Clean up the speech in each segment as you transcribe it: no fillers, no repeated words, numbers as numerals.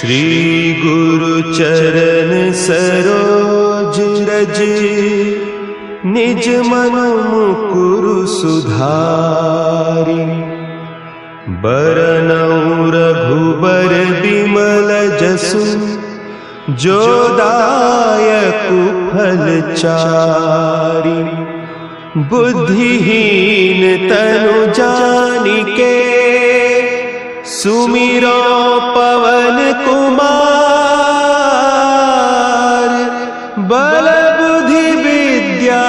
श्री गुरु चरण सरोज रज, निज मन मुकुरु सुधारि। बरनउँ रघुबर बिमल जसु, जो दायकु फल चारि। बुद्धिहीन तनु जानिके, सुमिरो पवन कुमार। बल बुद्धि विद्या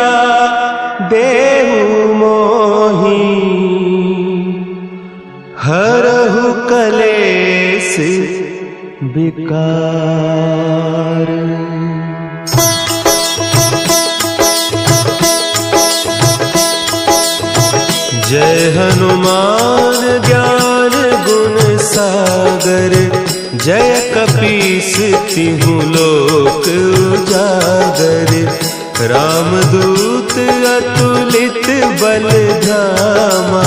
देहु मोहि, हरहु कलेस विकार। जय हनुमान ज्ञान गुण सागर, जय कपीस तिहु लोक उजागर। रामदूत अतुलित बल धामा,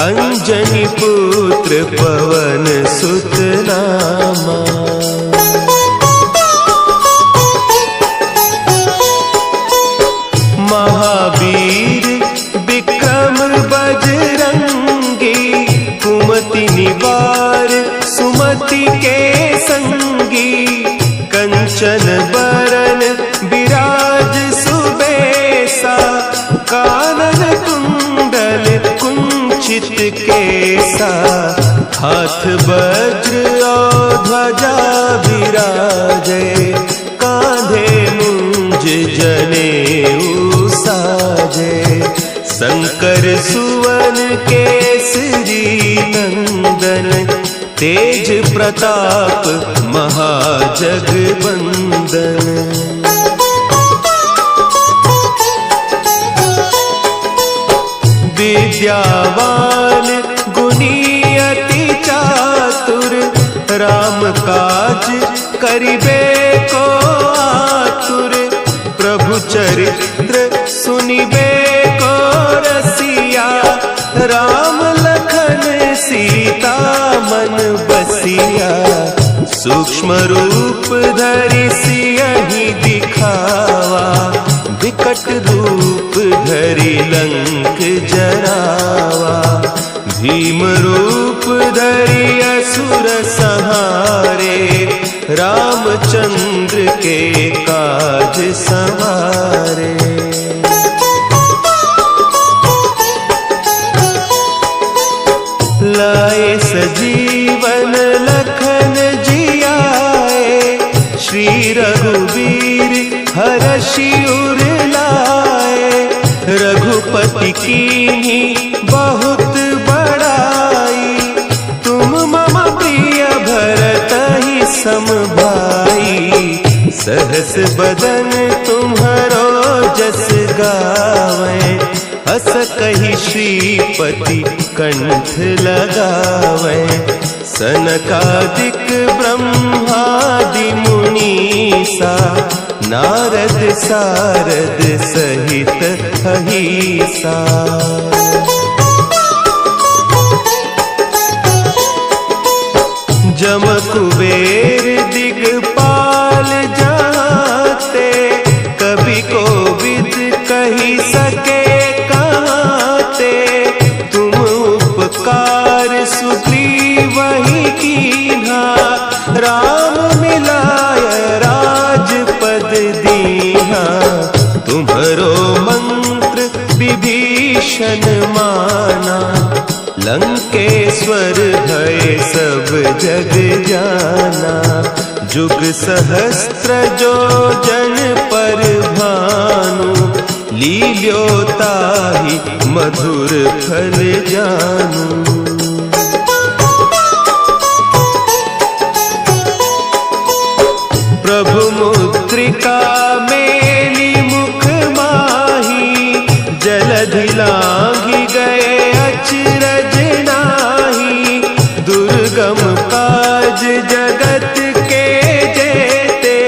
अंजनी पुत्र पवन सुत नामा। महावीर विक्रम बजरंगी, कुमति निवार सुमति के संगी। कंचन बरन विराज सुबेसा, कानन कुंडल कुंचित केसा। हाथ वज्र और ध्वजा विराजे, कांधे मुंज जनेऊ साजे। शंकर सुवन केसरी नंदन, तेज प्रताप महाजगबंदन। विद्यावान गुणी अति चातुर, राम काज करिबे को आतुर। प्रभु चरित्र सुनिबे को रसिया, राम लखन सीता मन बसिया। सूक्ष्म रूप धरि सियहि दिखावा, विकट रूप धरि लंक जरावा। भीम रूप धरि असुर संहारे, रामचंद्र के काज संवारे। लाए सजीवन लखन जियाए, श्री रघुवीर हरषि उर लाए। रघुपति कीन्ही बहुत बड़ाई, तुम मम प्रिय भरतहि सम भाई। सहस बदन तुम्हरो जस गावें, हस कहि श्रीपति कंठ लगावें। सनकादिक ब्रह्मादि मुनीसा, नारद सारद सहित अहीसा। जम कुबेर दिगपाल जाते, कवि कोविद कहि सके कहते। तुम उपकार सुग्रीवहि कीन्हा, राम मिलाय राजपद दीन्हा। तुम्हरो मंत्र विभीषण माना, लंकेश्वर भय सब जग जाना। जुग सहस्त्र जो जन पर भानु, लील्योताहि मधुर फल जानू। प्रभु मुद्रिका मेली मुख माही, जलधि लांघि गए अचरज नाही। दुर्गम काज जगत के जेते,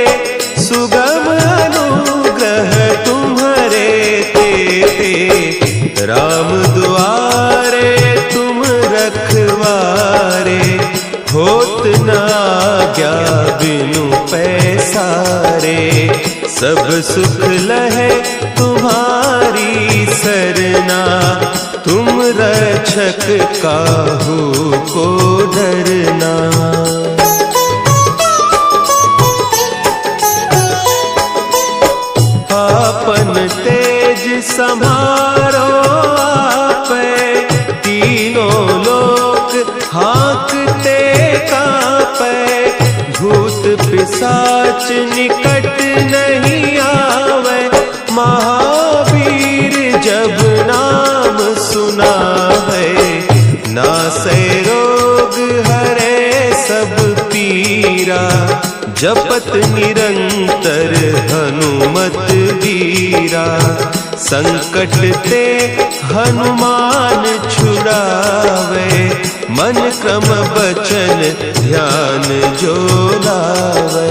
सुगम अनुग्रह तुम्हरे तेते। राम दुआरे तुम रखवारे, होत न आज्ञा बिनु पैसारे, सब सुख लहे तुम्हारी सरना, तुम रक्षक काहू को डरना। आपन तेज समारो आपे, तीनों लोक हाँकते कांपे, भूत पिशाच निकट नहीं आवे, महावीर जब नाम सुनावे, नासै रोग हरे सब पीरा, जपत निरंतर हनुमत वीरा, संकट ते हनुमान छुड़ावे, मन क्रम बचन ध्यान जो लावे।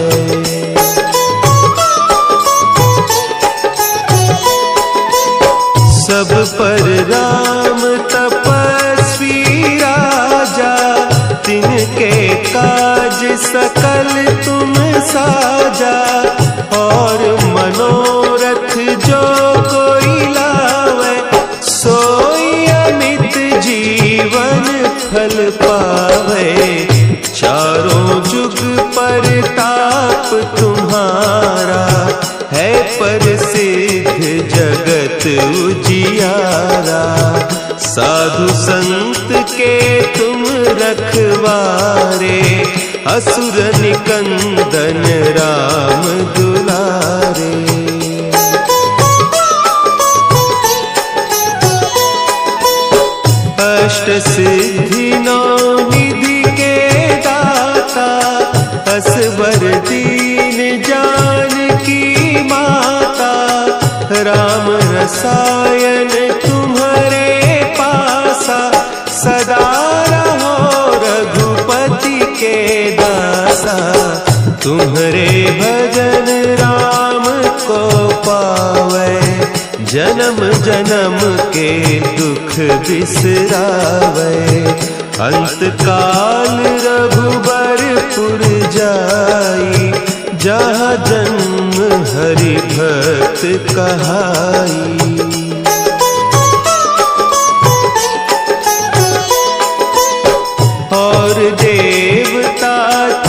सब पर राम तपस्वी राजा, तिनके काज सकल तुम साजा, और मनोरथ जो कोई लावे, सोई अमित जीवन फल पावे, चारों जुग परताप तुम्हारा, है प्रसिद्ध जगत उजियारा, साधु संत के तुम रखवारे, असुर निकंदन राम दुलारे। अष्ट सिद्धि नौ निधि के दाता, असवर दीन जानकी माता, राम रसायन तुम्हारे पासा, सदा रहो रघुपति के दासा, तुम्हारे भजन राम को पावे, जन्म जन्म के दुख बिसरावे, अंत काल रघुबरपुर जाई, जहाँ जन्म हरि भक्त कहाई। और देवता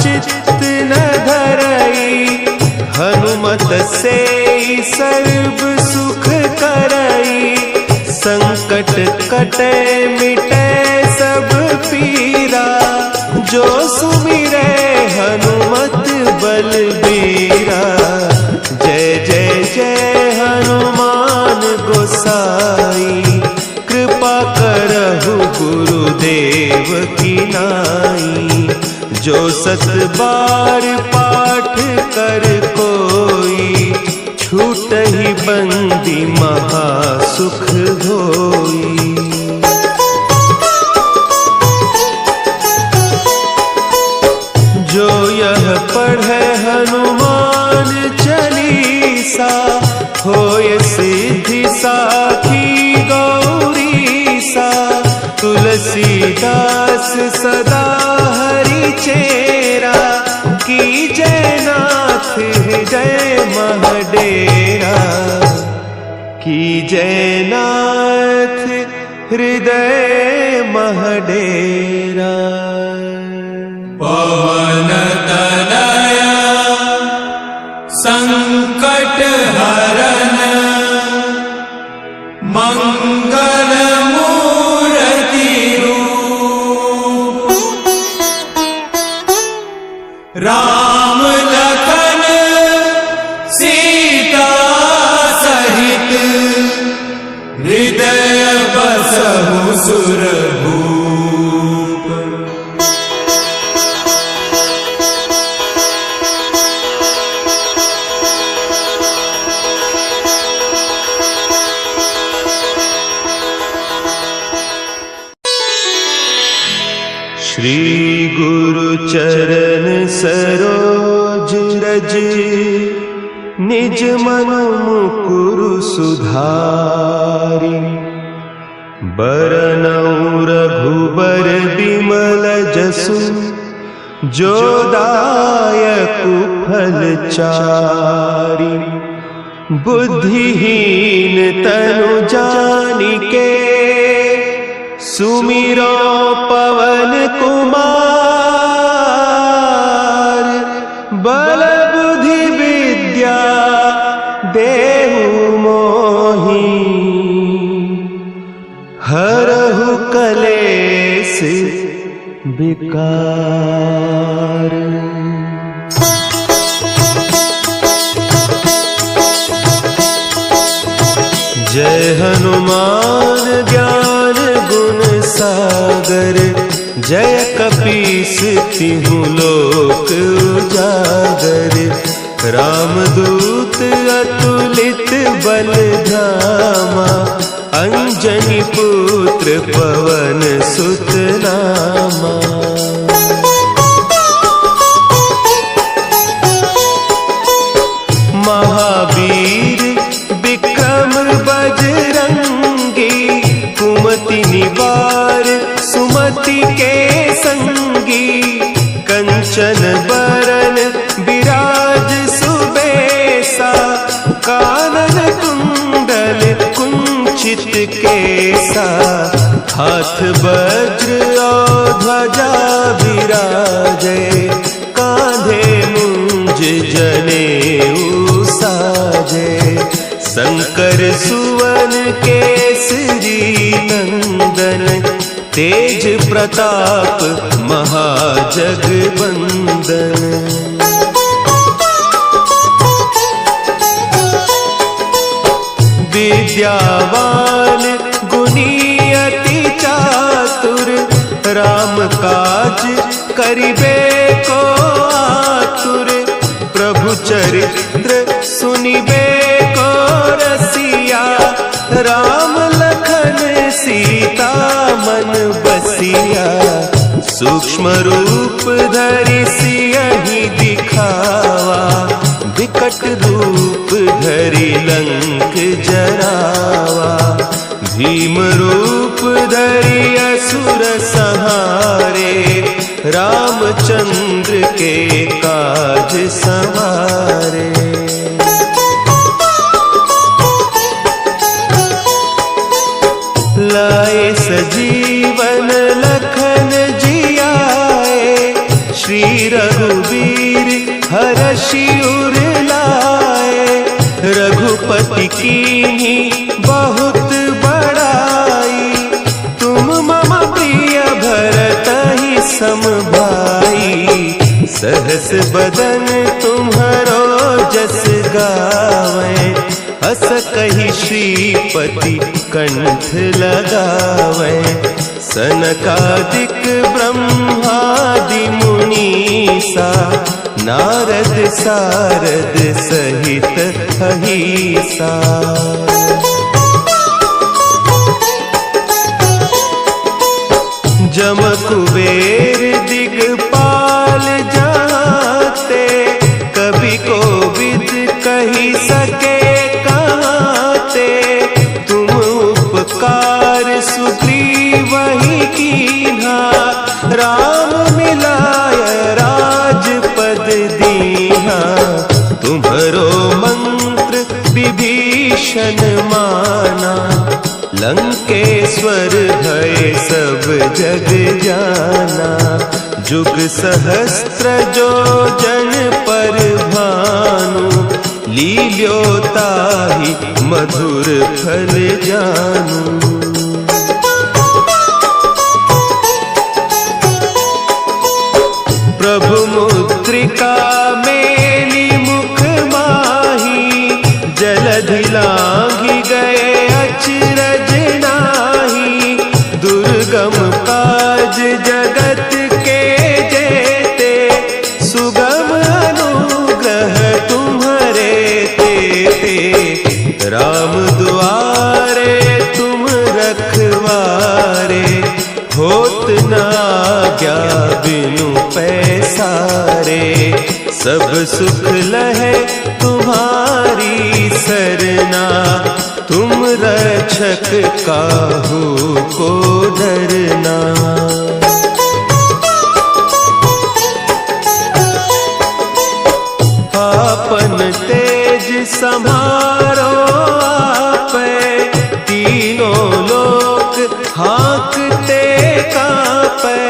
चित्त न धरई, हनुमत से सर्व सुख करई, संकट कटे मिटे सब पीरा, जो सुमिरे हनुमत बलबीरा। जय जय जय हनुमान गोसाई, कृपा करहु गुरुदेव की नाई, जो सत बार पाठ कर कोई, छूटहि बंदी महासुख होई। जो यह पढ़े हनुमान चालीसा, होय सिद्धि साखी गौरीसा, तुलसीदास सदा हरि चेरा, की जय नाथ हृदय महडेरा, की जय नाथ हृदय महडेरा। पवन तनया संकट हरन, मंगल मूर्ति रूप, राम लखन सीता सहित, हृदय बसहु सुरभूप। श्री गुरु चरण सरोज रज, निज मन मुकुरु सुधारि, बरनउँ रघुबर बिमल जसु, जो दायक फलचारी। बुद्धिहीन तनु जानिके सुमिरो पवन कुमार। बल बुद्धि विद्या देहु मोहि हरहु कलेस विकार। जय हनुमान ज्ञान गुण सागर। जय कपीस तिहु लोक उजागर। रामदूत अतुलित बल धामा। अंजनी पुत्र पवन सुत नामा। महावीर विक्रम बजरंगी। कुमति निवार सुमति के संगी। कंचन बरन विराज सुबेसा। कानन कुंडल कुंचित केसा। हाथ वज्र और ध्वजा विराजे। कांधे मुंज जनेऊ साजे। शंकर सुवन केसरी नंदन। तेज प्रताप महाजगवंदन। विद्यावान गुणी अति चातुर। राम काज करिबे को आतुर। प्रभु चरित्र सुनिबे को रसिया। राम लखन सीता मन बसिया। सूक्ष्म रूप धरि सियहि दिखावा। विकट रूप धरि लंक जरावा। भीम रूप धरि असुर संहारे। रामचंद्र के काज सवारे। लाए सजीवन लखन जियाए। श्री रघुवीर हरषि उर लाए। रघुपति कीन्ही बहुत बड़ाई। तुम मम प्रिय भरतहि सम भाई। सहस बदन तुम्हरो जस गावें। अस कहि श्रीपति कंठ लगावें। सनकादिक ब्रह्मादि मुनीसा। नारद सारद सहित अहीसा। जम कुबेर दिगपाल जाते। कवि कोविद कही सके कहते। तुम उपकार सुग्रीवहि कीन्हा। राम मिलाय राजपद दीन्हा। तुम्हरो मंत्र विभीषण माना। लंकेश्वर भय सब जग जाना। जुग सहस्त्र जो जन पर भानु। लील्योताहि मधुर फल जानू। प्रभु मुद्रिका मेली मुख माही। जलधि लांघि गए अचरज नाही। दुर्गम काज जगत के जेते। सुगम अनुग्रह तुम्हरे तेते। राम दुआरे तुम रखवारे। होत न आज्ञा बिनु पैसारे। सब सुख लहे तुम्हारी सरना। तुम रक्षक काहू को डरना। सम्हारो आपे, तीनों लोक हाँकते कांपे,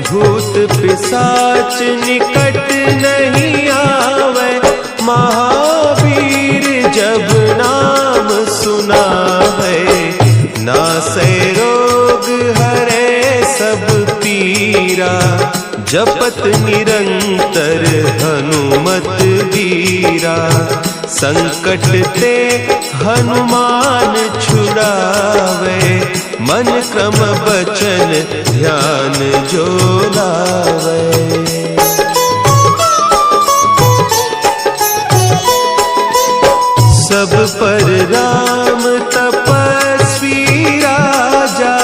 भूत पिशाच निकट नहीं आवे, महावीर जब नाम सुनावे, नासै रोग हरे सब पीरा, जपत निरंतर हनुमत वीरा, संकट ते हनुमान छुड़ावे, मन क्रम बचन ध्यान जो लावे। सब पर राम तपस्वी राजा,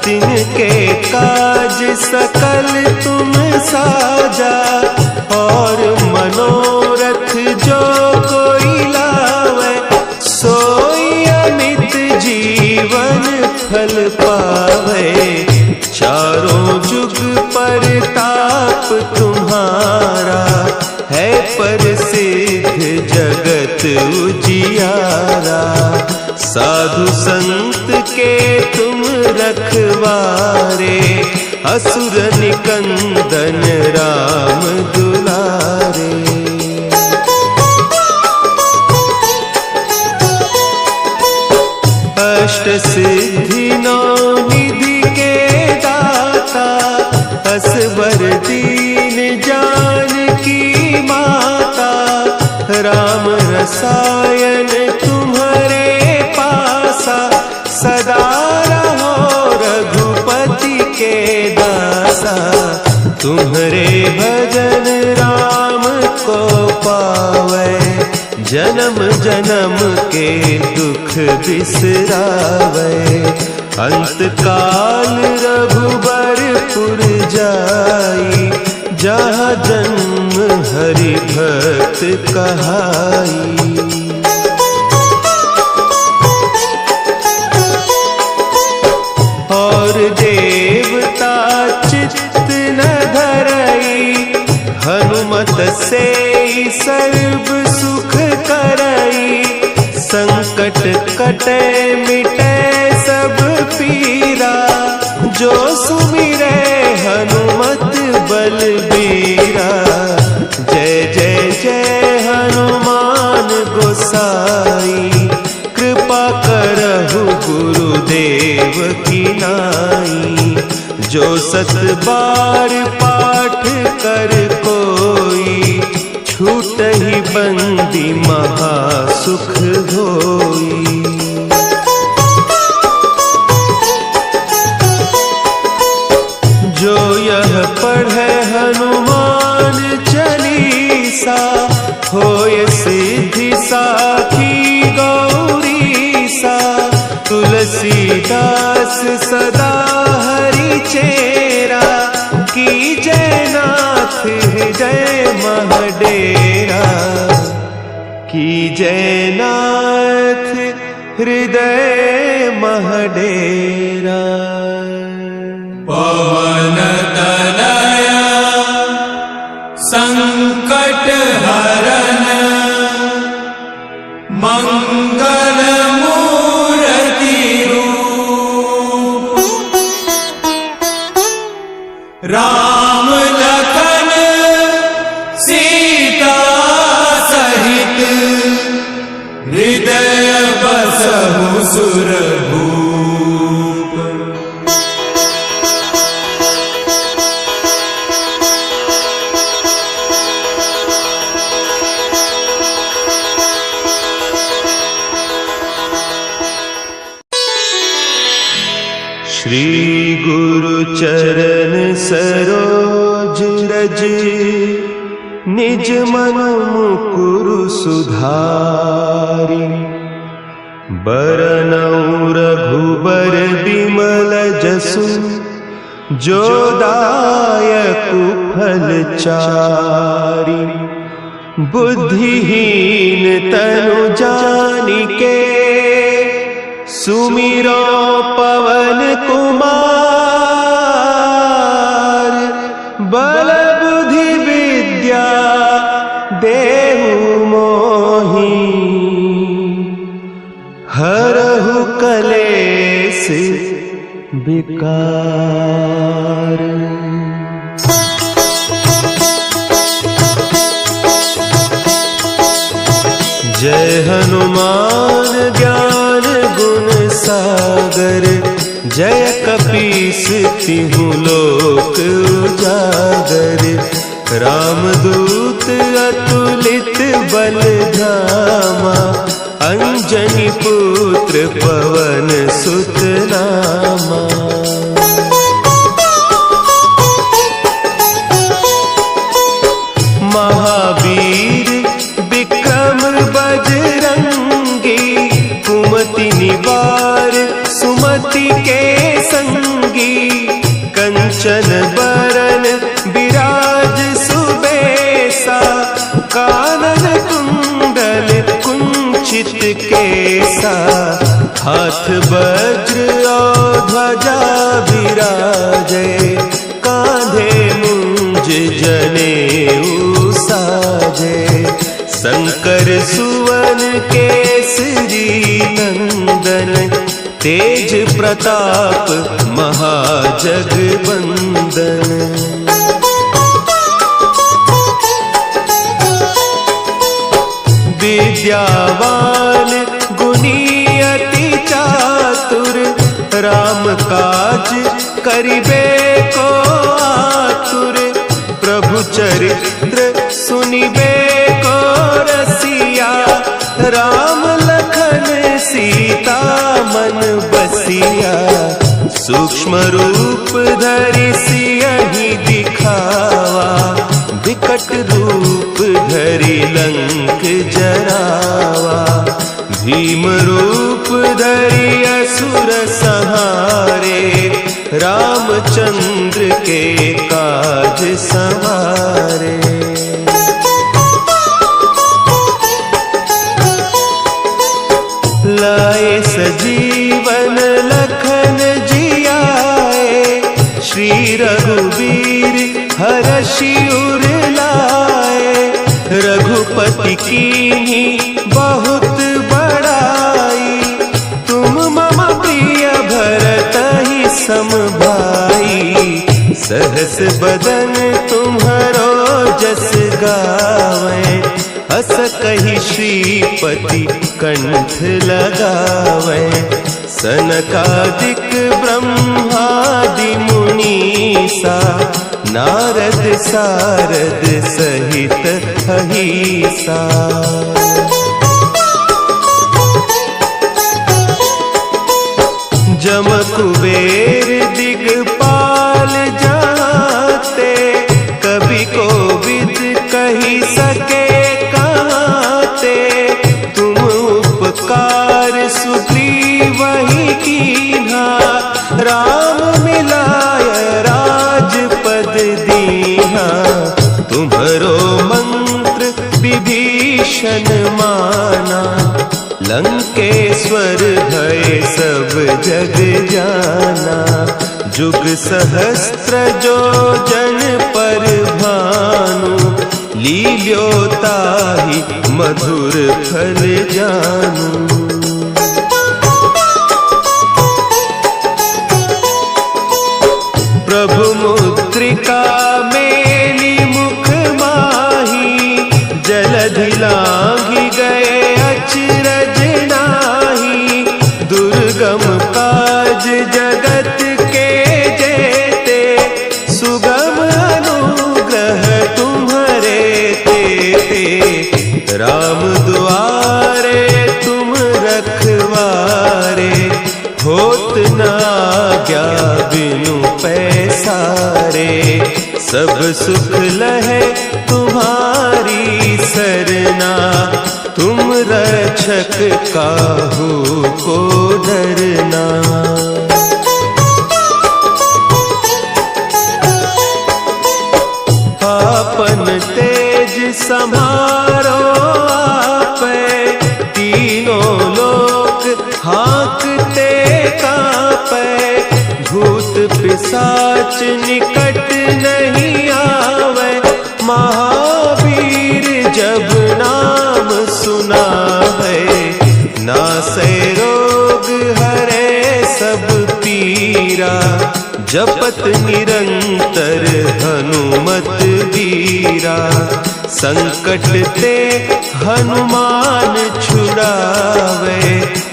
तिनके काज सकल तुम साजा, और मनोरथ जो कोई लावे, सोई अमित जीवन फल पावे, चारों जुग परताप तुम्हारा, है प्रसिद्ध जगत उजियारा, साधु संत के तुम रखवारे, असुर निकंदन राम दुलारे। अष्ट सिद्धि नौ निधि के दाता, असवर दीन जानकी माता, राम रसायन तुम्हारे पासा, सदा रहो रघुपति के दासा, तुम्हारे भजन राम को पावे, जन्म जन्म के दुख बिसरावे, अंत काल रघुबरपुर जाई, जहाँ जन्म हरि भक्त कहाई। और देवता चित्त न धरई, हनुमत से सर्व सुख करई, संकट कटे मिटे सब पीरा, जो सुमिरे हनुमत बलबीरा, जय जय जय हनुमान गोसाई, कृपा करहु गुरुदेव की नाई, जो सत बार पाठ कर कोई, छूट ही बंदी महासुख होई। जो यह पढ़े हनुमान चालीसा, होय सिद्धि साखी गौरीसा, तुलसीदास सदा हरि चेरा, की जयनाथ हृदय महडेरा, की जयनाथ हृदय महडेरा। पवन तनया संकट हरन, मंगल मूर्ति रूप, राम लखन सीता सहित, हृदय बसहु सुरभूप। श्री गुरु चरण सरोज रज, निज मन मुकुरु सुधारि, बरनउँ रघुबर बिमल जसु, जो दायकु फल चारि, बुद्धिहीन तनु जानिके, सुमिरो पवन कुमार, बल बुद्धि विद्या देहु मोहि। कलेस विकार। जय हनुमान ज्ञान गुण सागर, जय कपीस तिहु लोक उजागर। रामदूत अतुलित बल धामा, अंजनी पुत्र पवन सुत नामा। महावीर विक्रम बजरंगी, कुमति निवार सुमति के संगी। कंचन बरन विराज सुबेसा, कानन कुंडल कुंचित केसा। हाथ वज्र और ध्वजा विराजे, कांधे मुंज जनेऊ साजे। शंकर सुवन केसरी नंदन, तेज प्रताप महाजगवंदन। विद्यावान गुणी अति चातुर, राम काज करिबे को आतुर। प्रभु चरित्र सुनिबे को रसिया, राम लखन सीता मन बसिया। सूक्ष्म रूप धरि सियहि दिखावा, विकट रूप धरि लंक जरावा। भीम रूप धरि असुर संहारे, रामचंद्र के काज संवारे। लाए सजीवन लखन जियाए, श्री रघुवीर हरषि उर लाए। रघुपति कीन्ही बहुत बड़ाई, तुम मम प्रिय भरतहि सम भाई। सहस बदन तुम्हरो जस गावें, हस कहि श्रीपति कंठ लगावें। सनकादिक ब्रह्मादि मुनीसा, नारद सारद सहित अहीसा। जम कुबेर दिगपाल जाते, कवि कोविद कही सके कहते। तुम उपकार सुग्रीवहि कीन्हा, राम मिलाय राजपद दीन्हा। तुम्हरो मंत्र विभीषण माना, लंकेश्वर भय सब जग जाना। जुग सहस्त्र जो जन पर भानु, लील्योताहि मधुर फल जानू। प्रभु मुद्रिका मेली मुख माही, जलधि लांघि गए अचरज नाही। दुर्गम काज जगत के जेते, सुगम अनुग्रह तुम्हरे तेते। राम दुआरे तुम रखवारे, होत न आज्ञा बिनु पैसारे। सब सुख लहे तुम्हारी सरना, तुम रक्षक काहू को डरना। आपन तेज समारो आपे, तीनों लोक हाँकते कांपे। भूत पिशाच निकट नहीं आवे, महावीर जब नाम सुनावे। नासै रोग हरे जपत निरंतर हनुमत वीरा, संकट ते हनुमान छुड़ावे,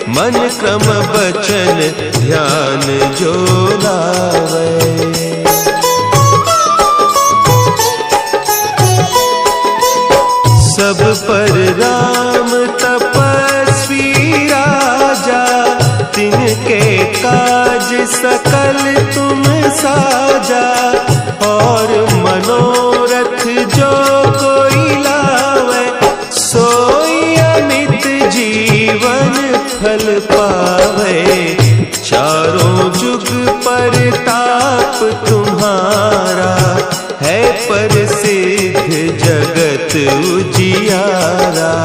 मन क्रम बचन ध्यान जो लावे। सब पर राम तपस्वी राजा, तिनके काज सकल तुम साजा, और मनोरथ जो कोई लावे, सोई अमित जीवन फल पावे। चारों जुग परताप तुम्हारा, है प्रसिद्ध जगत उजियारा।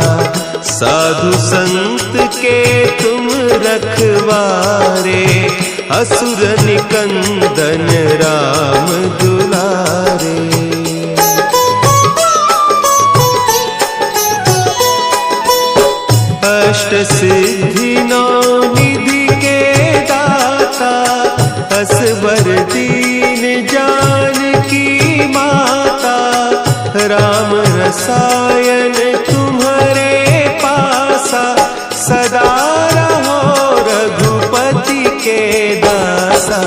साधु संत के तुम रखवारे, असुर निकंदन राम दुलारे। अष्ट सिद्धि नौ निधि के दाता, असवर दीन जानकी माता। राम रसायन तुम्हारे पासा, सदा रहो रघुपति के दासा।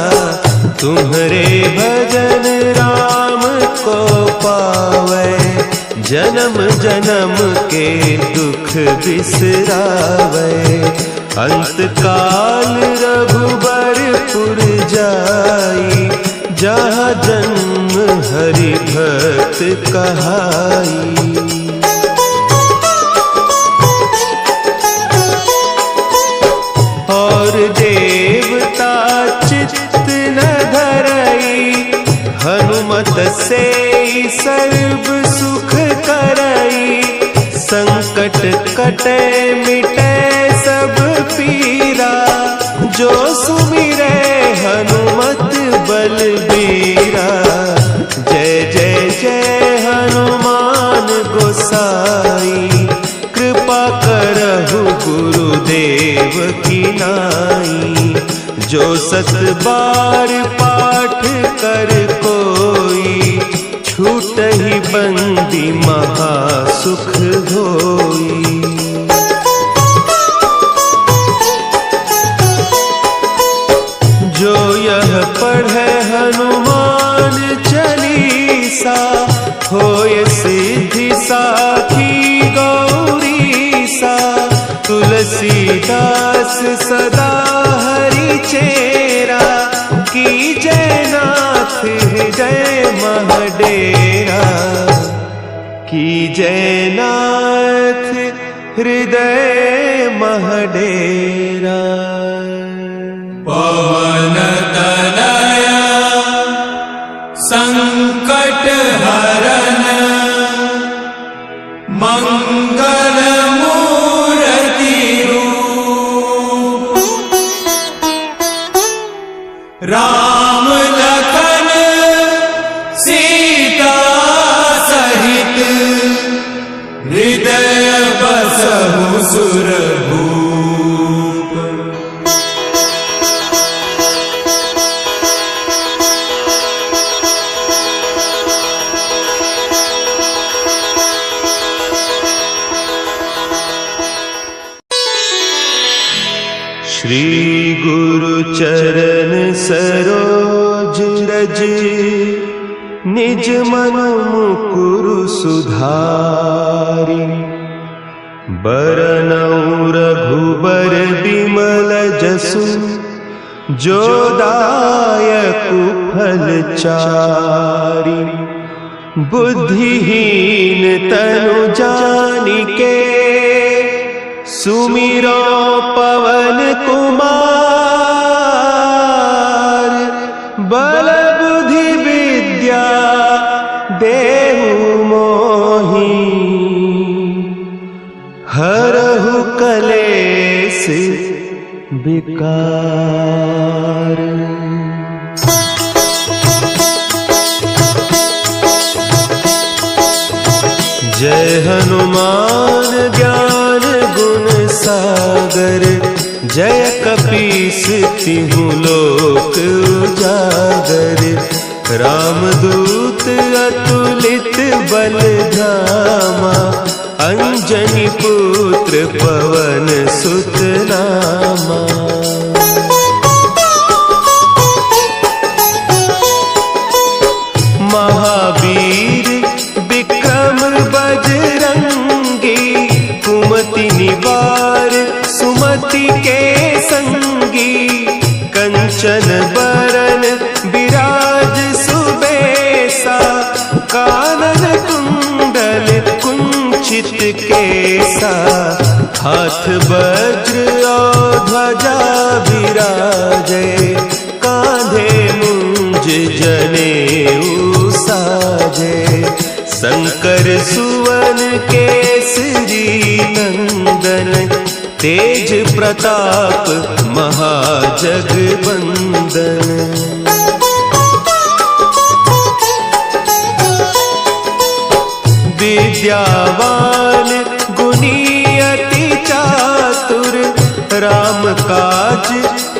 तुम्हारे भजन राम को पावे, जन्म जन्म के दुख बिसरावे। अंत काल रघुबरपुर जाई, जहाँ जन्म हरि भक्त कहाई। और देवता चित्त न धरई, हनुमत से सर्व सुख करई। संकट कटे मिटे सब पीरा, जो सुमिरे हनुमत बलबीरा। जय जय जय हनुमान गोसाई, कृपा करहु गुरुदेव की नाई। जो सत बार पाठ कर कोई, छूटहि बंदी महासुख होई। जो यह पढ़े हनुमान चालीसा, होय सिद्धि साखी गौरीसा। तुलसीदास सदा हरि चेरा, की जय नाथ हृदय महडेरा। की जय नाथ हृदय महडेरा। पवन तनया संकट हरन, मंगल मूर्ति रूप। राम लखन सीता सहित, हृदय बसहु सुरभूप। श्री गुरु चरण सरोज रज, निज मन मुकुरु सुधारि। बरनउँ रघुबर बिमल जसु, जो दायकु फल चारि। बुद्धिहीन तनु जानिके, सुमिरो पवन कुमार। बल बुद्धि विद्या देहु मोहि, हरहु कलेस विकार। जय हनुमान ज्ञान गुण सागर, जय कपीस तिहु लोक उजागर, रामदूत अतुलित बल धामा, अंजनी पुत्र पवन सुत नामा। महावीर विक्रम बजरंगी, कुमति निवार सुमति के संगी, कंचन बरन विराज सुबेसा, कानन कुंडल कुंचित केसा, हाथ वज्र और ध्वजा विराजे, कांधे मुंज जनेऊ साजे, शंकर सुवन केसरी नंदन, तेज प्रताप महाजगबंदन। विद्यावान गुणी अति चातुर, राम काज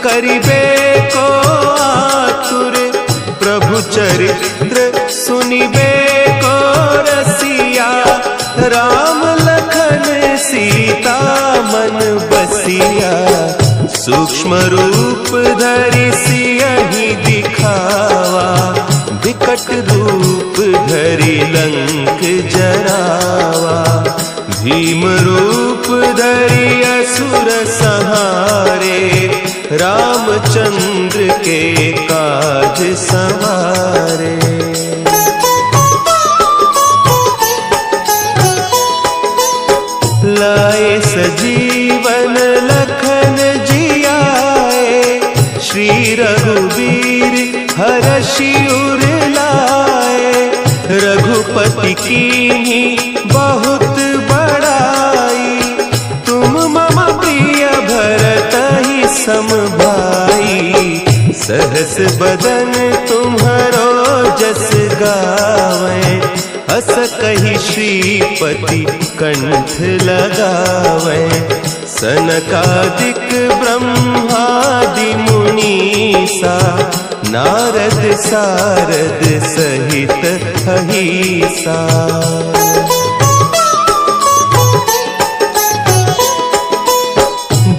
करिबे को आतुर, प्रभु चरित्र सुनिबे को रसिया, राम लखन सीता मन बसिया, सूक्ष्म रूप धरि सियहि दिखावा, विकट रूप धरि लंक जरावा, भीम रूप धरि असुर संहारे, रामचंद्र के काज संवारे। लाए सजीवन लखन जियाए, श्री रघुवीर हरषि उर लाए, रघुपति कीन्ही बहुत बड़ाई, तुम मम प्रिय भरतहि सम भाई, सहस बदन तुम्हरो जस गावें, हस कहि श्रीपति कंठ लगावें, सनकादिक ब्रह्मादि मुनीसा, नारद सारद सहित अहीसा।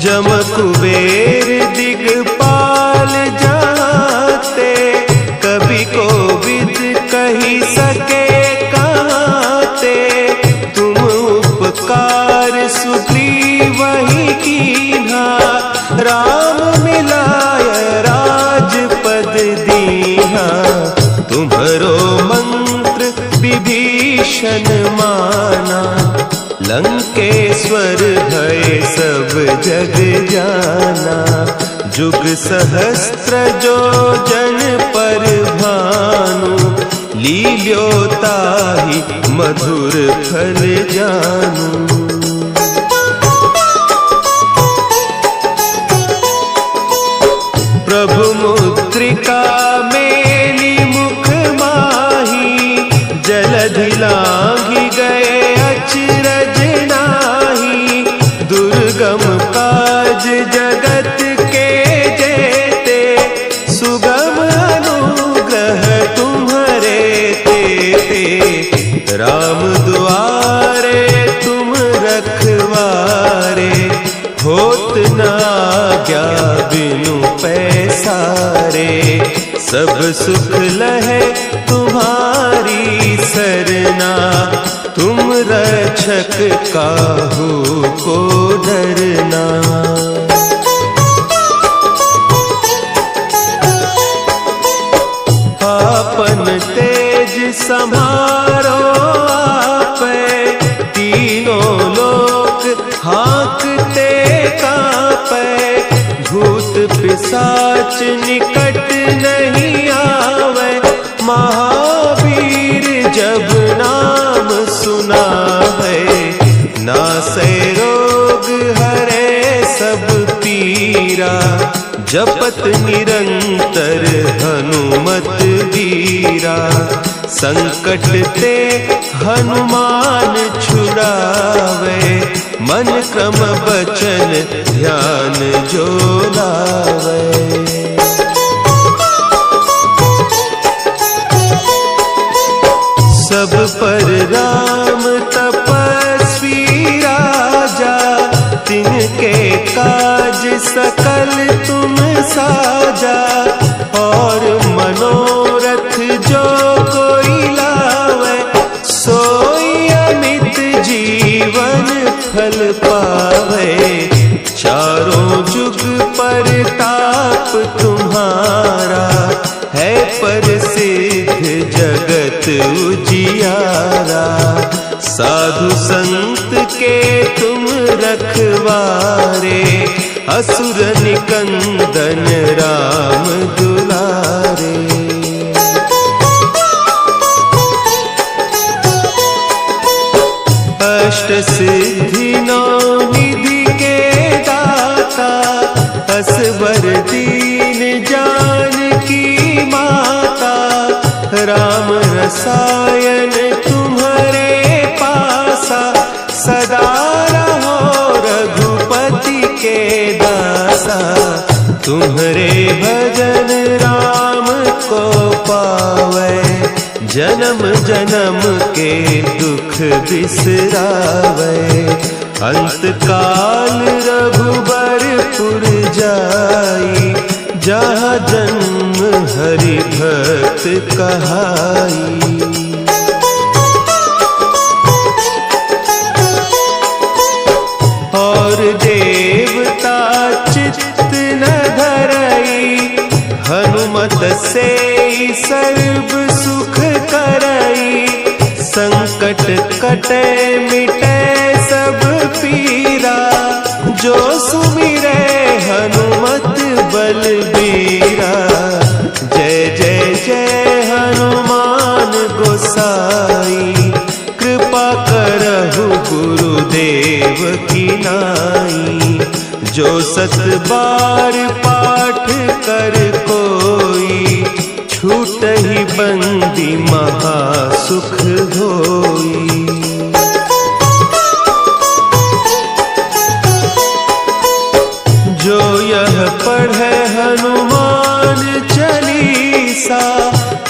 जम कुबेर दिगपाल जाते, कवि कोविद कही सके कहते, तुम उपकार सुग्रीवहि कीन्हा, राम मिलाय राजपद दीन्हा, तुम्हरो मंत्र विभीषण माना, लंकेश्वर भय सब जग जाना, जुग सहस्त्र जो जन पर भानु, लील्योताहि मधुर फल जानू। प्रभु मुद्रिका मेली मुख माही, जलधि लांघि गए अचरज नाही, दुर्गम काज जगत के जेते, सुगम अनुग्रह तुम्हरे तेते, राम दुआरे तुम रखवारे, होत न आज्ञा बिनु पैसारे, सब सुख लहे तुम्हारी सरना, तुम रक्षक काहू को डरना। आपन तेज समारो आपे, तीनों लोक हाँकते कांपे, भूत पिशाच निकट नहीं आवे, महावीर जब नाम सुना है, नासै रोग हरे सब पीरा, जपत निरंतर हनुमत वीरा, संकट ते हनुमान छुड़ावे, मन क्रम बचन ध्यान जो लावे। सब पर राम तपस्वी राजा, तिनके काज सकल तुम साजा। और मनोरथ जो कोई लावे, सोई अमित जीवन फल पावे। चारों जुग परताप तुम्हारा, है प्रसिद्ध जगत उजियारा। साधु संत के तुम रखवारे, असुर निकंदन राम दुलारे। अष्ट सिद्धि नौ निधि के दाता, असवर दीन जानकी माता। राम रसायन तुम्हारे पासा, सदा रहो रघुपति के दासा। तुम्हारे भजन राम को पावे, जन्म जन्म के दुख बिसरावे। अंत काल रघुबरपुर जाई, जहाँ जन्म हरि भक्त कहाई। और देवता चित्त न धरई, हनुमत से सर्व सुख करई। संकट कटे मिटे सब पीरा, जो सुमिरे हनुमत बलबीरा। जय जय जय हनुमान गोसाई, कृपा करहु गुरुदेव की नाई। जो सत बार पाठ कर कोई, छूटहि बंदी महासुख होई। जो यह पढ़े हनुमान चालीसा,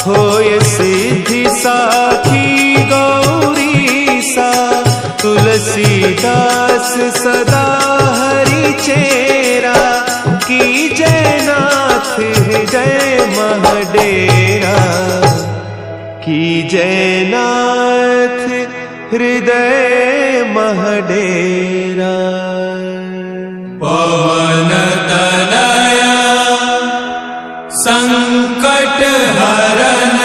होय सिद्धि साखी गौरीसा। तुलसीदास सदा हरि चेरा, की जयनाथ हृदय महडेरा। की जयनाथ हृदय महडेरा। पवन तनया संकट हरन,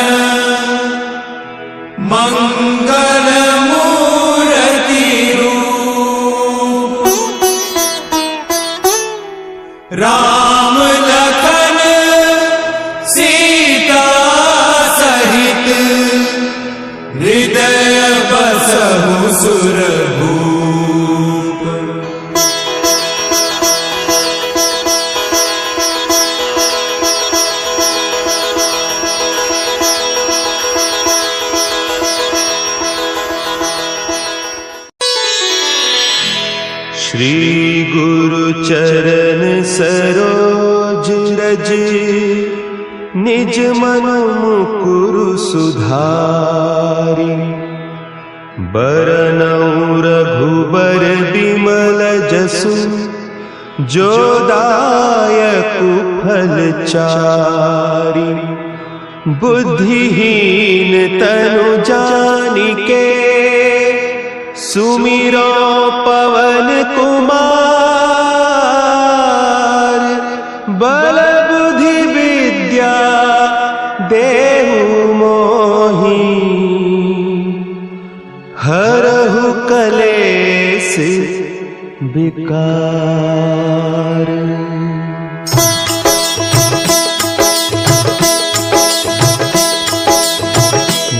मंगल मूर्ति रूप। राम लखन सीता सहित, हृदय बसहु सुरभूप। श्री गुरु चरण सरोज रज, निज मन मुकुरु सुधारि। बरनउँ रघुबर बिमल जसु, जो दायकु फल चारि। बुद्धिहीन तनु जानिके, सुमिरो पवन कुमार। बल बुद्धि विद्या देहु मोहि, हरहु कलेस विकार।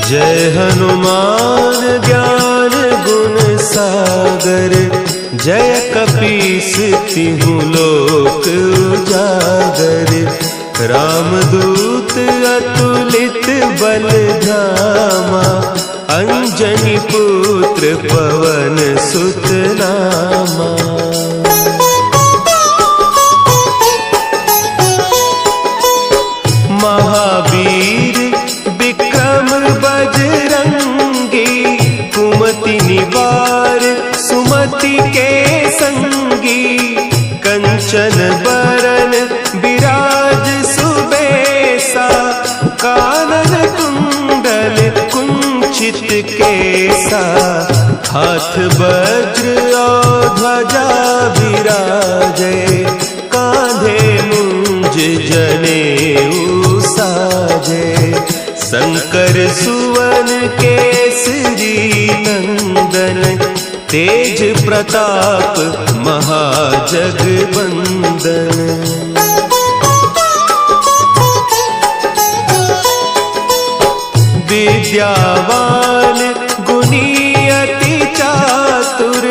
जय हनुमान ज्ञान गुण सागर, जय कपीस तिहु लोक उजागर। रामदूत अतुलित बल धामा, अंजनी पुत्र पवन सुत नामा। महावीर विक्रम बजरंगी, कुमति निवार सुमति के संगी। कंचन बरन विराज सुबेसा, कानन कुंडल कुंचित केसा। हाथ वज्र और ध्वजा विराजे, कांधे मुंज जनेऊ साजे। शंकर सुवन केसरी नंदन, तेज प्रताप महाजगबंदन। विद्यावान गुणी अति चातुर,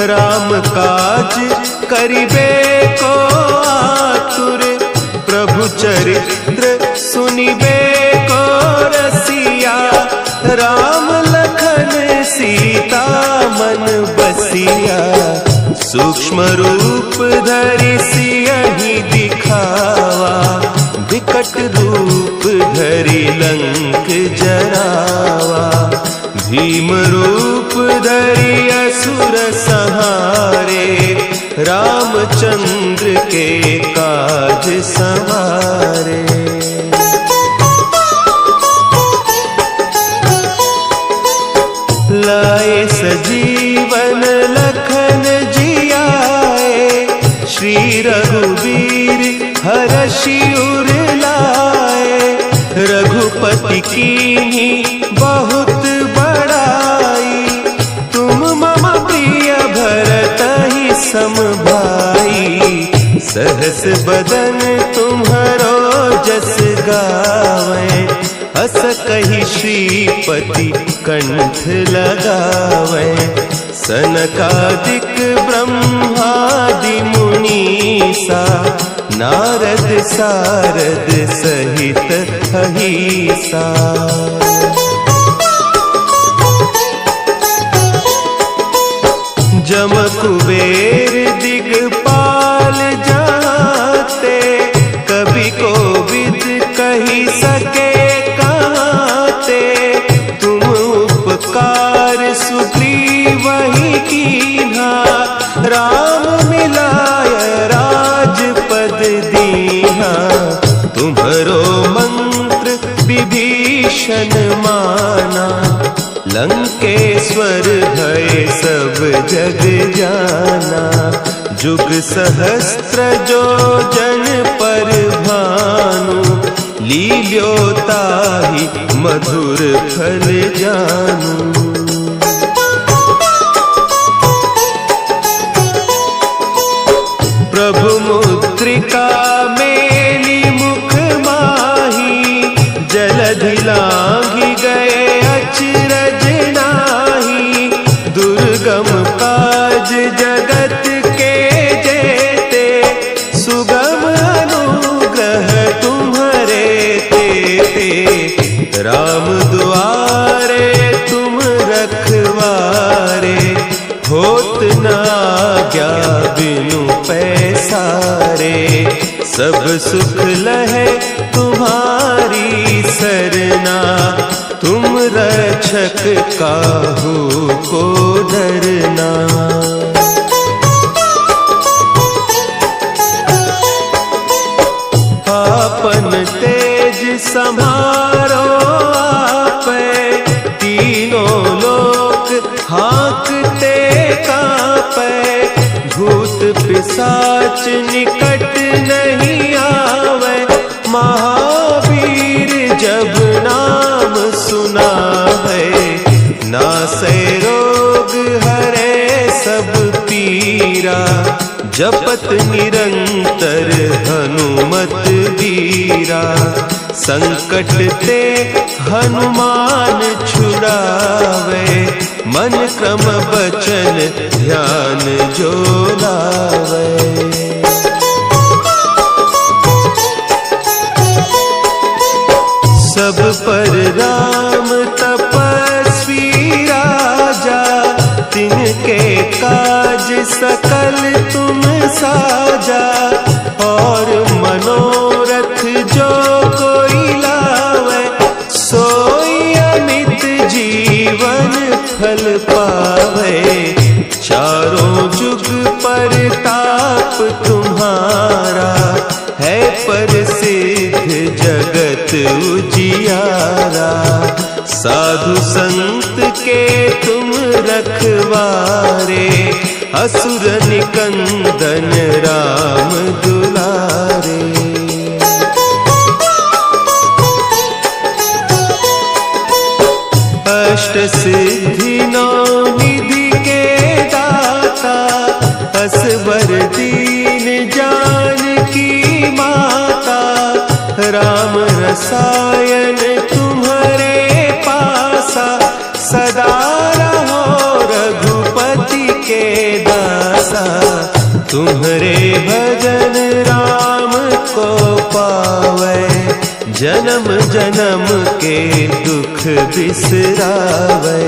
राम काज करिबे को आतुर। प्रभु चरित्र सुनिबे को रसिया, राम लखन सीता मन बसिया। सूक्ष्म रूप धरि सियहि दिखावा, विकट रूप धरि लंक जरावा। भीम रूप धरि असुर संहारे, रामचंद्र के काज संवारे। लाए सजीवन लखन जियाए, श्री रघुवीर हरषि उर लाए। रघुपति कीन्ही बहुत बड़ाई, तुम मम प्रिय भरतहि सम भाई। सहस बदन तुम्हरो जस गावे, हस कहि श्रीपति कंठ लगावे। सनकादिक ब्रह्मादि मुनीसा, नारद सारद सहित अहीसा। जम कुबेर दिगपाल जाते, कवि कोविद कही सके कहते। तुम उपकार सुग्रीव ही कीन्हा, राम मिलाय राजपद दीन्हा। तुम्हरो मंत्र विभीषण माना, लंकेश्वर भय सब जग जाना। जुग सहस्त्र जो जन पर भानु, लील्योताहि मधुर फल जानू। प्रभु मुद्रिका मेली मुख माही, जलधि लांघि गए अचरज नाही। दुर्गम काज जगत के जेते, सुगम अनुग्रह तुम्हरे तेते। राम दुआरे तुम रखवारे, होत न आज्ञा बिनु पैसारे। सब सुख लहे तुम्हारी सरना, तुम रक्षक काहू को डरना। आपन तेज समारो आपै, तीनों लोक हाँकते कांपै। भूत पिशाच निकट नहीं आवे, महावीर जब नाम सुना है। नासै रोग हरे सब पीरा, जपत निरंतर हनुमत वीरा। संकट ते हनुमान छुड़ावे, मन क्रम बचन ध्यान जो लावे। पर राम तपस्वी राजा, तिनके काज सकल तुम साजा। और मनोरथ जो कोई लावे, सोई अमित जीवन फल पावे। चारों जुग परताप तुम्हारा, है प्रसिद्ध जगत उजियारा। साधु संत के तुम रखवारे, असुर निकंदन राम दुलारे। अष्ट सिद्धि नौ निधि के दाता, असवर दीन जानकी माता। राम रसायन तुम्हारे पासा, सदा रहो रघुपति के दासा। तुम्हारे भजन राम को पावे, जन्म जन्म के दुख बिसरावे।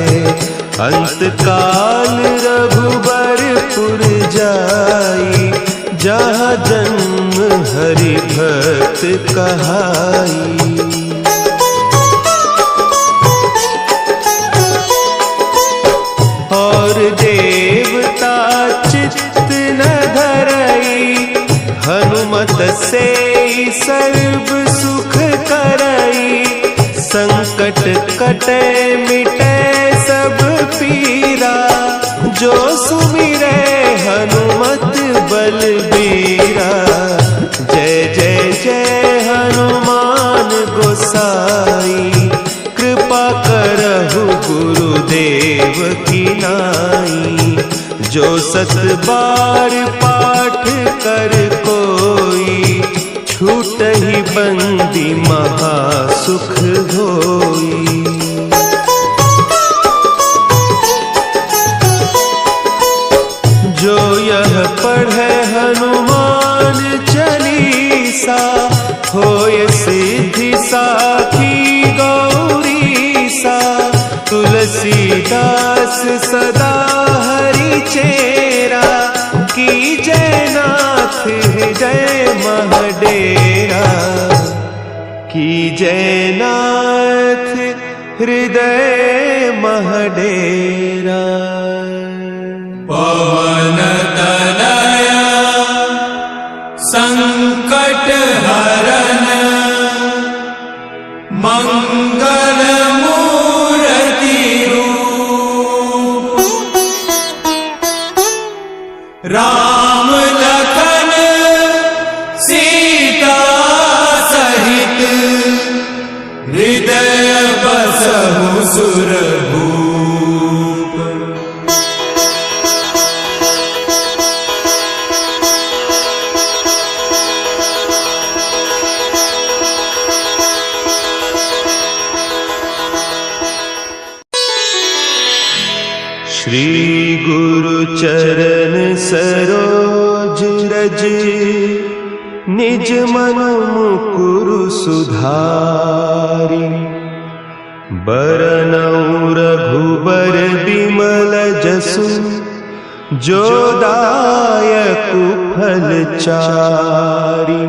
अंत काल रघुबरपुर जाई, जहाँ जन्म हरि भक्त कहाई। और देवता चित्त न धरई, हनुमत से सर्व सुख करई। संकट कटे मिटे सब पीरा, जो सुमिरे हनुमत बलबीरा। जय जय जय हनुमान गोसाई, कृपा करहु गुरुदेव की नाई। जो सत बार पाठ कर कोई, छूट ही बंदी महा सुख होई। जो यह पढ़े हनुमान चालीसा, होय सिद्धि साखी गौरीसा। तुलसीदास सदा हरि चेरा, की जयनाथ हृदय महडेरा। की जयनाथ हृदय महडेरा। पवन तनया संकट हरन, मंगल मूर्ति रूप। राम लखन सीता सहित, हृदय बसहु सुरभूप। श्री गुरु चरण सरोज रज, निज मन मुकुरु सुधारि। बरनउँ रघुबर बिमल जसु, जो दायकु फल चारि।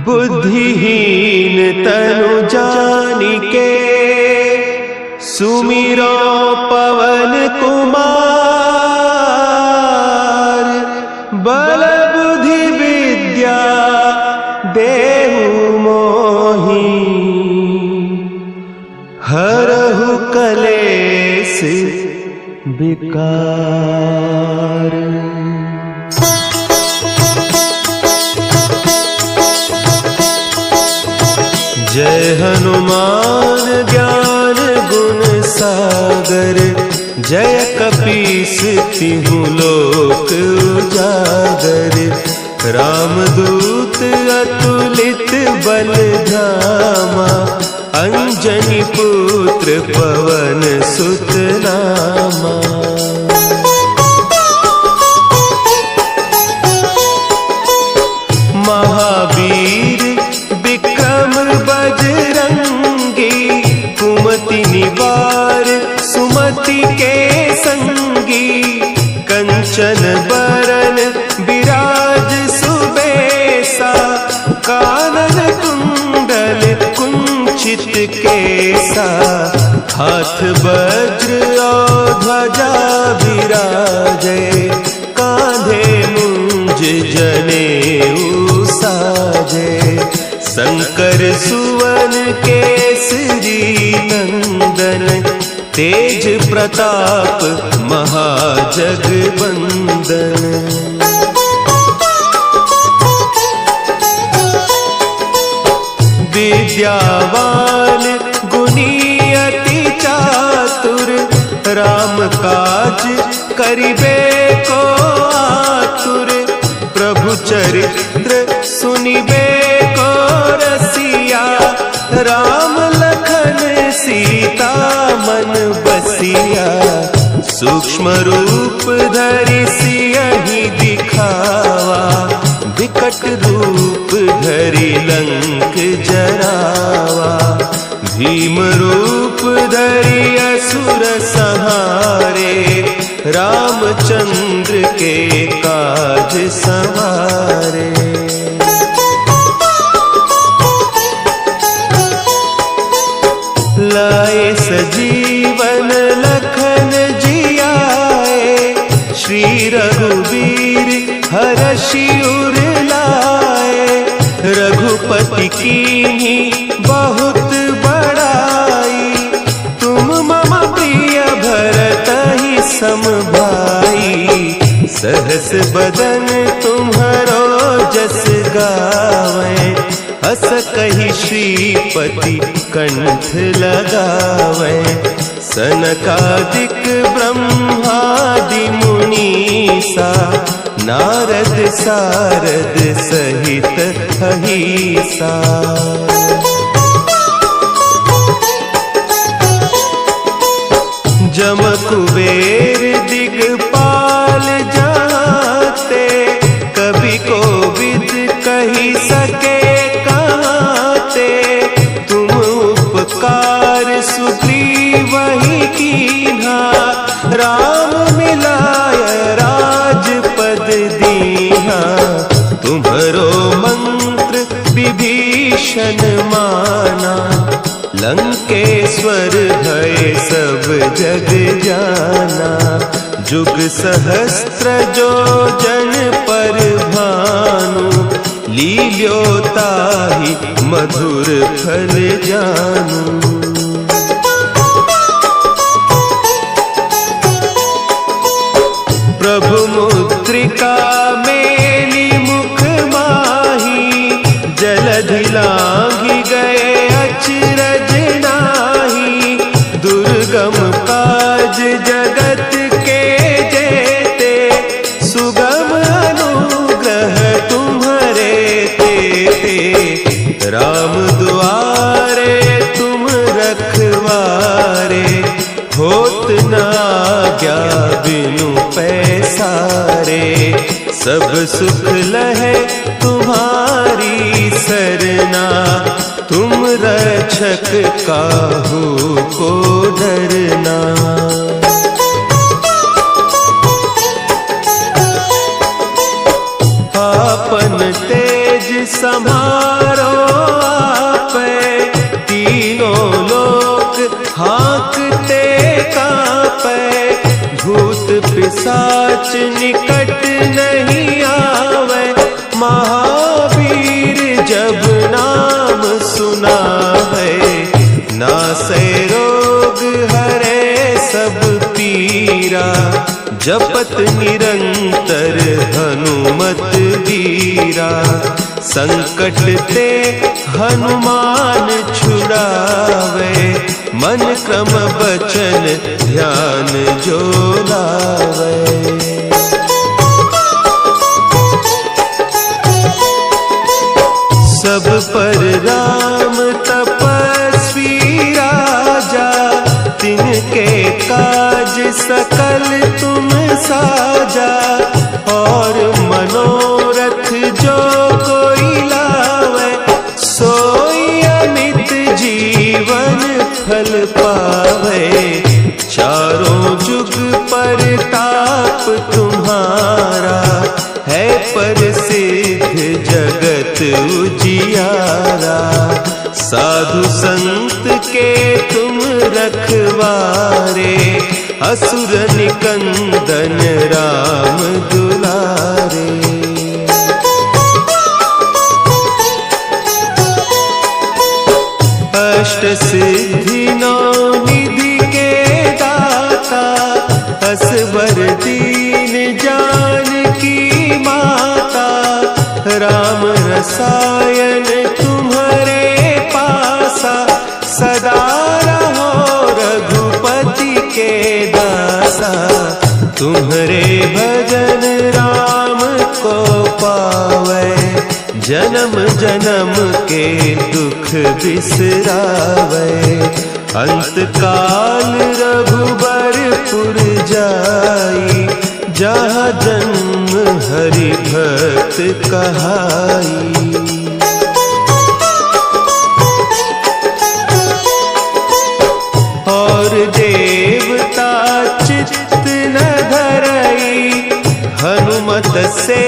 बुद्धिहीन तनु जानिके, सुमिरो पवन कुमार। बल बुद्धि विद्या देहु मोहि, हरहु कलेस विकार। जय हनुमान ज्ञान गुण सागर, जय कपीस तिहु लोक उजागर। रामदूत अतुलित बल धामा, अंजनी पुत्र पवन सुत नामा। महावीर विक्रम बजरंगी, कंचन बरन विराज सुबेसा, कानन कुंडल कुंचित केसा, हाथ वज्र और ध्वजा विराजे, कांधे मुंज जनेऊ साजे, शंकर सुवन केसरी नंदन, तेज प्रताप महाजगबंदन। विद्यावान गुणी अति चातुर, राम काज करिबे को आतुर, प्रभु चरित्र सुनिबे को रसिया, राम लखन सीता मन बसिया, सूक्ष्म रूप धरि सियहि दिखावा, विकट रूप धरि लंक जरावा, भीम रूप धरि असुर संहारे, रामचंद्र के काज संवारे। लाए सजीवन लखन जियाए, श्री रघुवीर हरषि उर लाए, रघुपति कीन्ही बहुत बड़ाई, तुम मम प्रिय भरतहि सम भाई, सहस बदन तुम्हरो जस गावें, अस कहि श्रीपति कंठ लगावें, सनकादिक ब्रह्मादि मुनीसा, नारद सारद सहित अहीसा। जम कुबेर दिगपाल जाते, कवि कोविद कही सके कहते, तुम उपकार सुग्रीवहि कीन्हा, राम मिलाय राजपद दीन्हा, तुम्हरो मंत्र विभीषण माना, लंकेश्वर भय सब जग जाना, जुग सहस्त्र जो जन पर भानु, लील्योताहि मधुर फल जानू। प्रभु मुद्रिका मेली मुख माही, जलधि लांघि गए अचरज नाही, दुर्गम काज जगत के जेते, सुगम अनुग्रह तुम्हरे तेते, राम दुआरे तुम रखवारे, होत न आज्ञा बिनु पैसारे, सब सुख लहे तुम्हारी सरना, तुम रक्षक काहू को डरना। आपन तेज समारो आपे, तीनों लोक हाँकते कापे, भूत पिशाच निकट नहीं आवे, महावीर जब नाम सुनावे, नासै रोग हरे सब पीरा, जपत निरंतर हनुमत वीरा, संकट ते हनुमान छुड़ावे, मन क्रम बचन ध्यान जो लावे। सब पर राम तपस्वी राजा, तिनके काज सकल तुम साजा, और मनोरथ जो कोई लावे, सोई अमित जीवन फल पावे, चारों जुग परताप तुम्हारा, हारे, असुर निकंदन राम दुलारे। अष्ट सिद्धि नौ निधि के दाता, असवर दीन जानकी माता। राम रसायन तुम्हारे पासा, सदा रहो रघुपति के दासा। तुम्हारे भजन राम को पावै, जन्म जन्म के दुख बिसरावै। अंत काल रघुबरपुर जाई, जहाँ जन्म हरि भक्त कहाई। और देवता चित्त न धरई, हनुमत से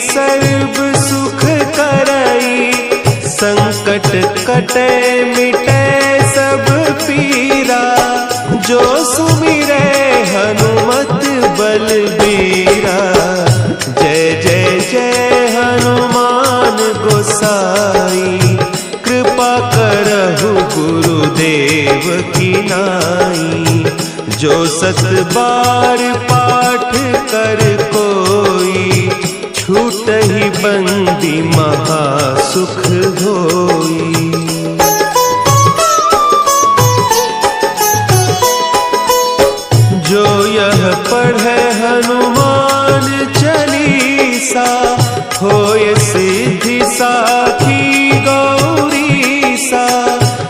सर्व सुख करई। संकट कटे मिटे सब पीरा, जो सुमिरे हनुमत बलबीरा। जय जय जय हनुमान गोसाई, कृपा करहु गुरुदेव की नाई। जो सत बार पाठ कर कोई, छूटहि बंदी महासुख होई। जो यह पढ़े हनुमान चालीसा, होय सिद्धि साखी गौरीसा।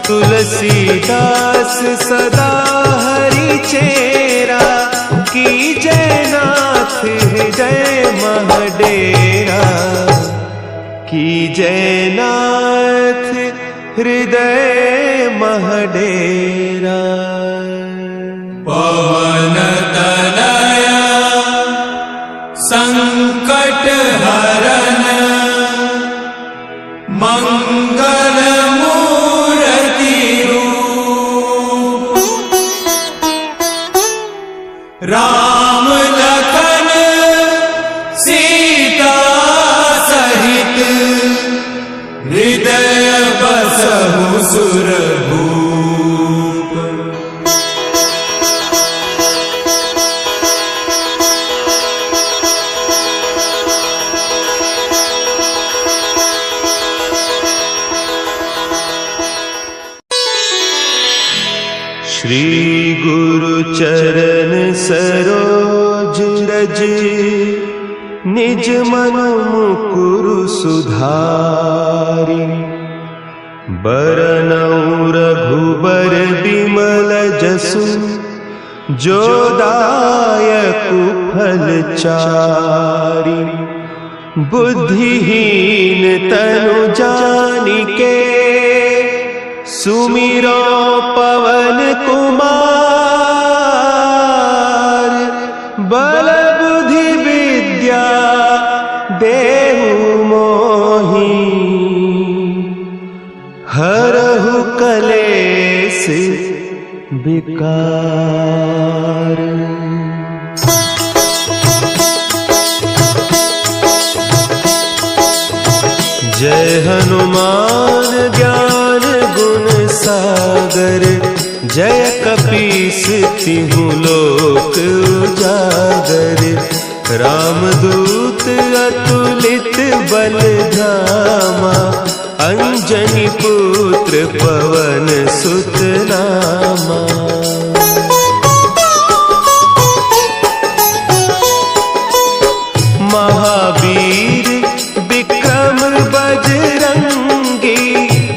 तुलसीदास सदा हरि चेरा, की जयनाथ हृदय महडेरा। की जयनाथ हृदय महडेरा। पवन तनया संकट हरन, मंगल मूर्ति रूप। राम लखन सीता सहित, हृदय बसहु सुरभूप। श्री गुरु चरण सरोज रज, निज मन मुकुरु सुधारि। बरनउँ रघुबर बिमल जसु, जो दायकु फल चारि। बुद्धिहीन तनु जानिके, सुमिरो पवन कुमार। बल बुद्धि विद्या देहु मोहि, हरहु कलेस विकार। जय हनुमान ज्ञान गुण सागर, जय कपीस तिहु लोक उजागर। रामदूत अतुलित बल धामा, अंजनी पुत्र पवन सुत नामा। महावीर विक्रम बजरंगी,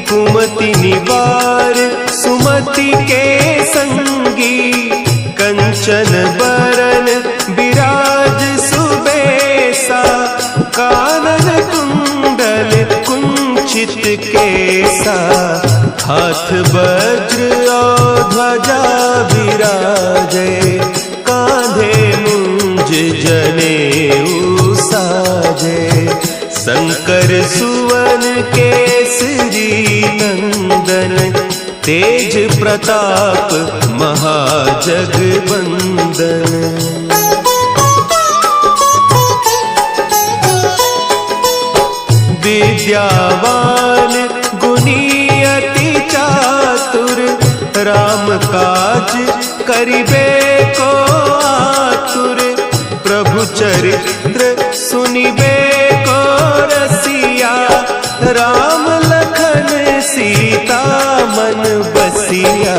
कुमति निवार सुमति के संगी। कंचन बरन विराज सुबेसा, कानन कुंडल कुंचित केसा। हाथ वज्र और ध्वजा विराजे, कांधे मुंज जनेऊ साजे। शंकर सुवन केसरी नंदन, तेज प्रताप महाजगबंदन। विद्यावान गुणी अति चातुर, राम काज करिबे को आतुर। प्रभु चरित्र सुनिबे को रसिया, राम लखन सीता मन बसिया।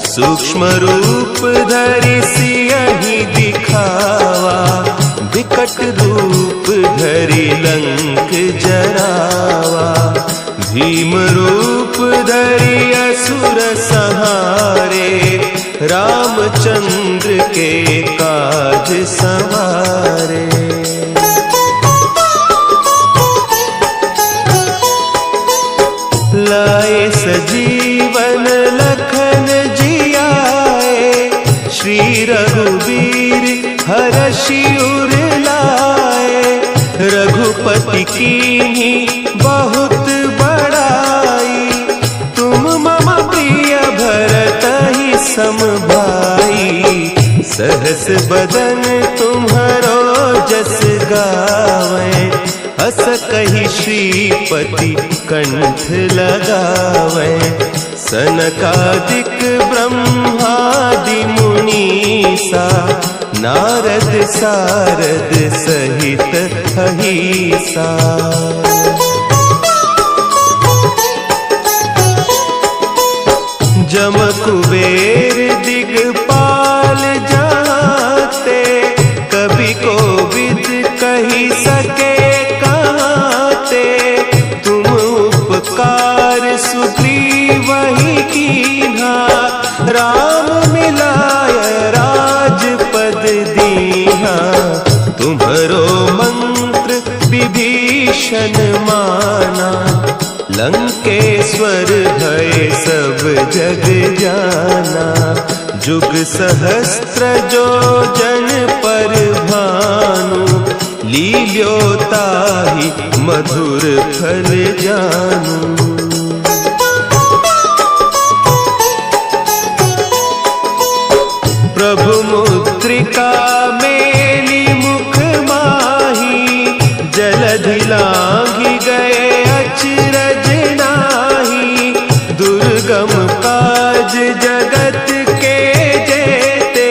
सूक्ष्म रूप धरि सियहि दिखावा, विकट रूप धरि लंक जरावा। भीम रूप धरि असुर संहारे, रामचंद्र के काज संवारे। लाए सजीवन लखन जियाए, श्री रघुवीर हरषि उर लाए। रघुपति कीन्ही बहुत बड़ाई, तुम मम प्रिय भरतहि सम भाई। सहस बदन तुम्हरो जस गावै, हस कहि श्रीपति कंठ लगावै। सनकादिक ब्रह्मादि मुनीसा, नारद सारद सहित अहीसा। जम कुबेर दिगपाल जाते, कवि कोविद कही सके कहते। तुम उपकार सुग्रीवहि कीन्हा, राम मिलाय राजपद दीन्हा। तुम्हरो मंत्र विभीषण माना, लंकेश्वर भय सब जग जाना। जुग सहस्त्र जो जन पर भानु, लील्योताहि मधुर फल जानू। प्रभु मुद्रिका मेली मुख माही, जलधि लांघि गए अचरज नाही। दुर्गम काज जगत के जेते,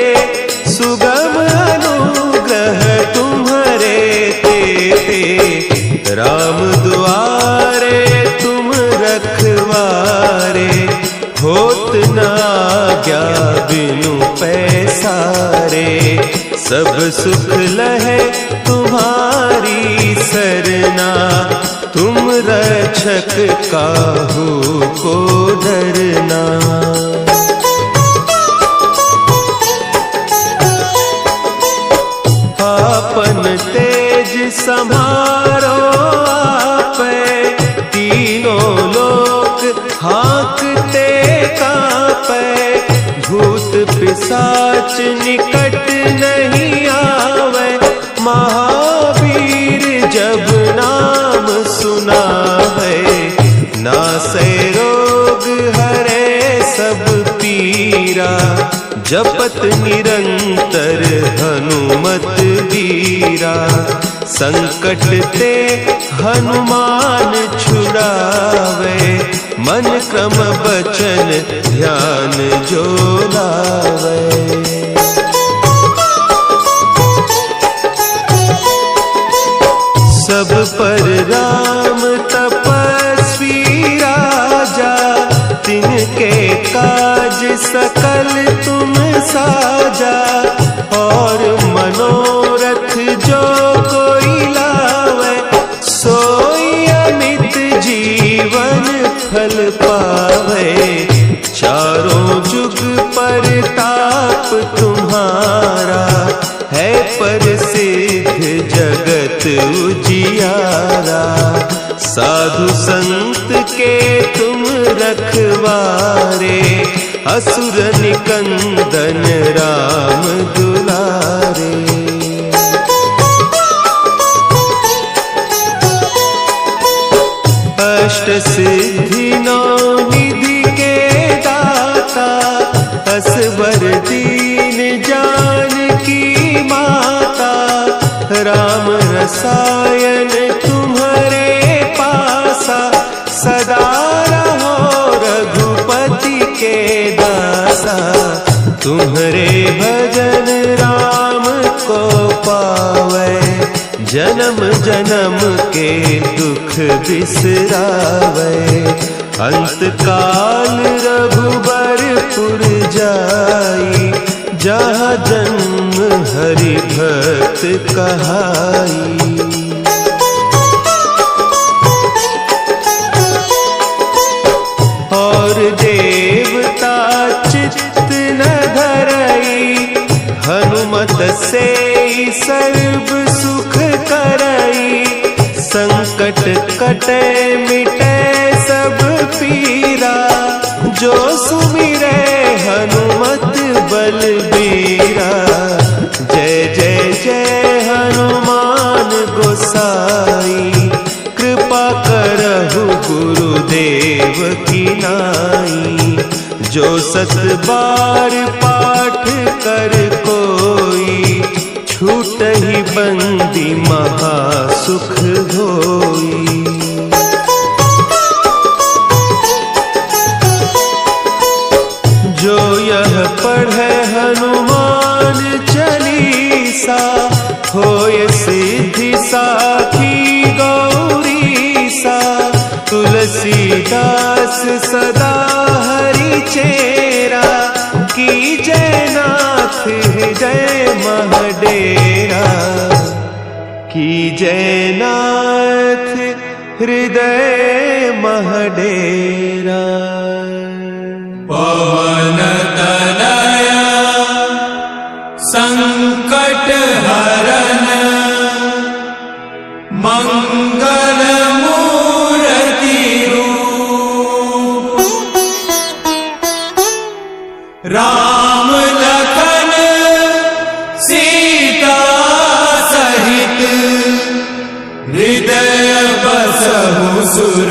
सुगम अनुग्रह तुम्हरे तेते। राम दुआरे तुम रखवारे, होत न आज्ञा बिनु पैसारे। सब सुख लहे तुम्हारी सरना, तुम रक्षक काहू को डरना। आपन तेज समारो आपै, तीनों लोक हाँकते कांपै। भूत पिशाच निकट नहीं आवे, महावीर जब नाम सुना है। नासै रोग हरे सब पीरा, जपत निरंतर हनुमत वीरा। संकट ते हनुमान छुड़ावे, मन क्रम बचन ध्यान जो लावे। सब पर राम तपस्वी राजा, तिनके काज सकल तुम साजा। और मनोरथ जो कोई लावे, सोई अमित जीवन फल पावे। चारों जुग परताप तुम्हारा, है प्रसिद्ध जगत उजियारा। साधु संत के तुम रखवारे, असुर निकंदन राम दुलारे। अष्ट सिद्धि नौ निधि के दाता, रसायन तुम्हारे पासा, सदा रहो रघुपति के दासा। तुम्हारे भजन राम को पावे, जन्म जन्म के दुख बिसरावे। अंत काल रघुबरपुर जाई, जहाँ जन्म हरि भक्त कहाई। और देवता चित्त न धरई, हनुमत से सर्व सुख करई। संकट कटे मिटे सब पीरा, जो सुमिरे हनुमत बलबीरा। जय जय जय हनुमान गोसाई, कृपा करहु गुरुदेव की नाई। जो 7 बार पाठ कर कोई, छूटहि बंदी महासुख होई। जो यह पढ़े हनुमान चालीसा, होय सिद्धि साखी गौरीसा। तुलसीदास सदा हरि चेरा, की जयनाथ हृदय महडेरा। की जयनाथ हृदय महडेरा। पवन तनया संकट हरन, मंगल मूर्ति रूप। राम लखन सीता सहित, हृदय बसहु सुर